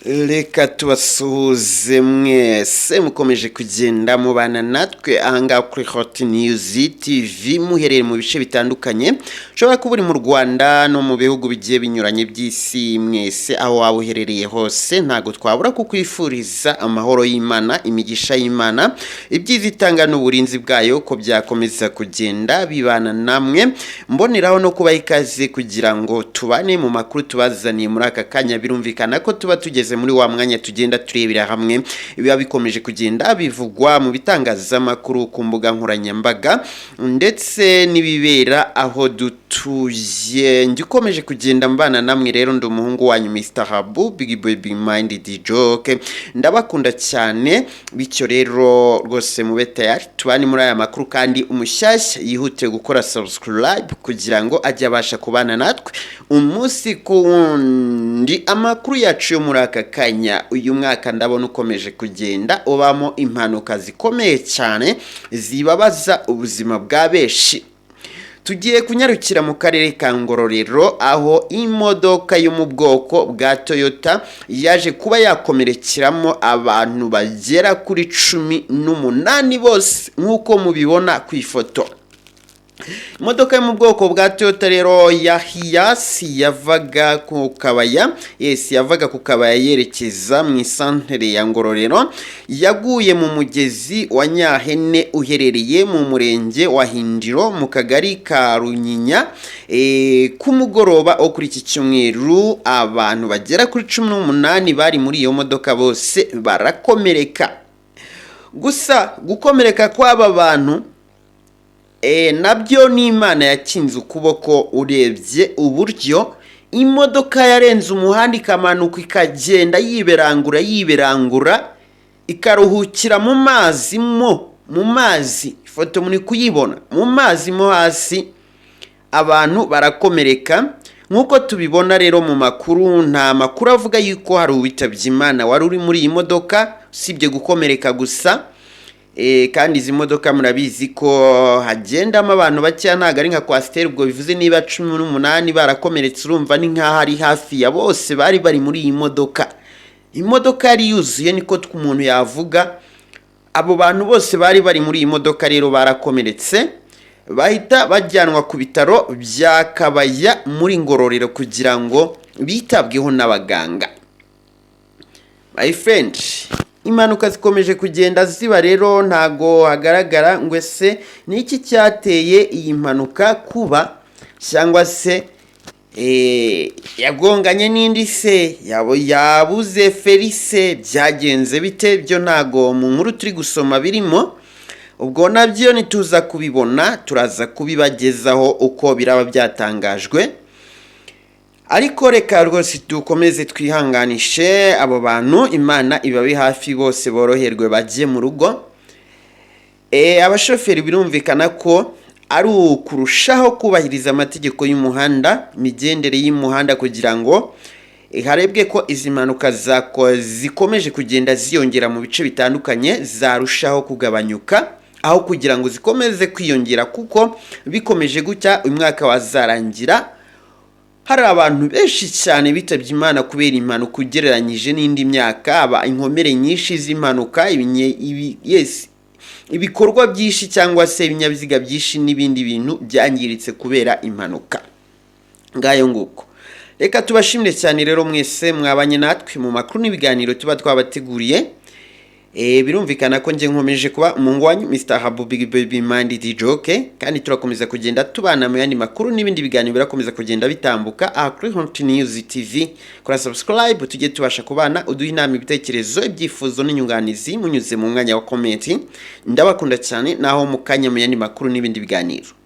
Reka tubasuhuze mwese mukomeje kugenda mubana natwe ahangaha kuri Hot News TV muhereye mu bice bitandukanye ushobora kuba uri mu Rwanda no mu bihugu bigiye binyuranye by'isi mwese aho waba uherereye hose ntago twabura kukwifuriza amahoro y'Imana imigisha y'Imana ibyiza itanga n'uburinzi bwayo ko byakomeza kugenda bibana namwe mboneraho no kuba ikaze kugira ngo tubane mu makuru tubazaniye muri aka kanya birumvikana ko tuba tugeze muri wa mwanya tugenda turebera hamwe biba bikomeje kugenda bivugwa mu bitangazamakuru ku mbuga nkoranyambaga ndetse n'ibibera aho dutuye ngikomeje kugenda mbana namwe rero ndi umuhungu wanyu Mr Habu Big Baby Mind Joke ndabakunda cyane bityo rero rwose mube tayari tubani muri aya makuru kandi umushyashya yihute gukora subscribe kugira ngo ajye abasha kubana natwe umunsi ku wundi amakuru yacu yo muri aka kanya uyu mwaka ndabona ukomeje kugenda ubamo impanuka zikomeye cyane zibabaza ubuzima bwa benshi tugiye kunyarukira mu karere ka Ngororero aho imodoka yo mu bwoko bwa Toyota yaje kuba yakomerekeramo abantu bagera kuri 18 bose nkuko mubibona ku ifoto. Imodoka yo mu bwoko bwa Toyota rero ya Hiace yavaga ku Kabaya yavaga ku Kabaya yerekeza mu isantere ya Ngororero yaguye mu mugezi wa Nyahene uherereye mu murenge wa Hindiro mu kagari ka Runyinya ku mugoroba wo kuri iki cyumweru abantu bagera kuri 18 bari muri iyo modoka bose barakomereka. Gusa gukomereka kw'aba bantu nabyo ni Imana yakinze ukuboko urebye uburyo imodoka yarenze umuhanda ikamanuka ikagenda yiberangura ikaruhukira mu mazi ifoto muri kuyibona mu mazi mo hasi abantu barakomereka nkuko tubibona rero mu makuru nta makuru avuga yuko hari uwitabye Imana wari uri muri iyi modoka sibye gukomereka gusa kandi izi modoka murabizi ko hagendamo abantu bake ntago ari nka Coaster ubwo bivuze niba 18 barakomeretse urumva ni nka hari hafi ya bose bari muri iyi modoka. Imodoka yari yuzuye niko umuntu yavuga abo bantu bose bari muri iyi modoka rero barakomeretse bahita bajyanwa ku bitaro bya Kabaya muri Ngororero kugira ngo bitabweho n'abaganga. My friend impanuka zikomeje kugenda ziba rero ntago hagaragara ngo ese niki cyateye iyi mpanuka kuba cyangwa se yagonganye n'indi se yabuze Felice byagenze bite byo ntago mu nkuru turi gusoma birimo ubwo nabyo nituza kubibona turaza kubibagezaho uko biraba byatangajwe ariko reka rwose dukomeze twihanganishe abo bantu Imana ibabe hafi bose boroherwe bajye mu rugo. Abashoferi birumvikana ko ari ukurushaho kubahiriza amategeko y'umuhanda imigendere y'umuhanda kugira ngo harebwe ko izi mpanuka zikomeje kugenda ziyongera mu bice bitandukanye zarushaho kugabanyuka aho kugira ngo zikomeze kwiyongera kuko bikomeje gutya umwaka wazarangira hari abantu benshi cyane bitabye Imana kubera impanuka ugereranyije n'indi myaka aba inkomere nyinshi z'impanuka ibikorwa byinshi cyangwa se ibinyabiziga byinshi n'ibindi bintu byangiritse kubera impanuka ngayo nguko. Reka tubashimire cyane rero mwese mwabanye natwe mu makuru n'ibiganiro tuba twabateguriye birumvikana ko nje nkomeje kuba umuhungu wanyu Mr Habu Big Baby Mind Joke kandi turakomeza kugenda tubana mu yandi makuru n'ibindi biganiro birakomeza kugenda bitambuka kuri Hot News TV kora subscribe tujye tubasha kubana uduha inama ibitekerezo ibyifuzo n'inyunganizi munyuze mu mwanya wa comment ndabakunda cyane naho mukanya mu yandi makuru n'ibindi biganiro.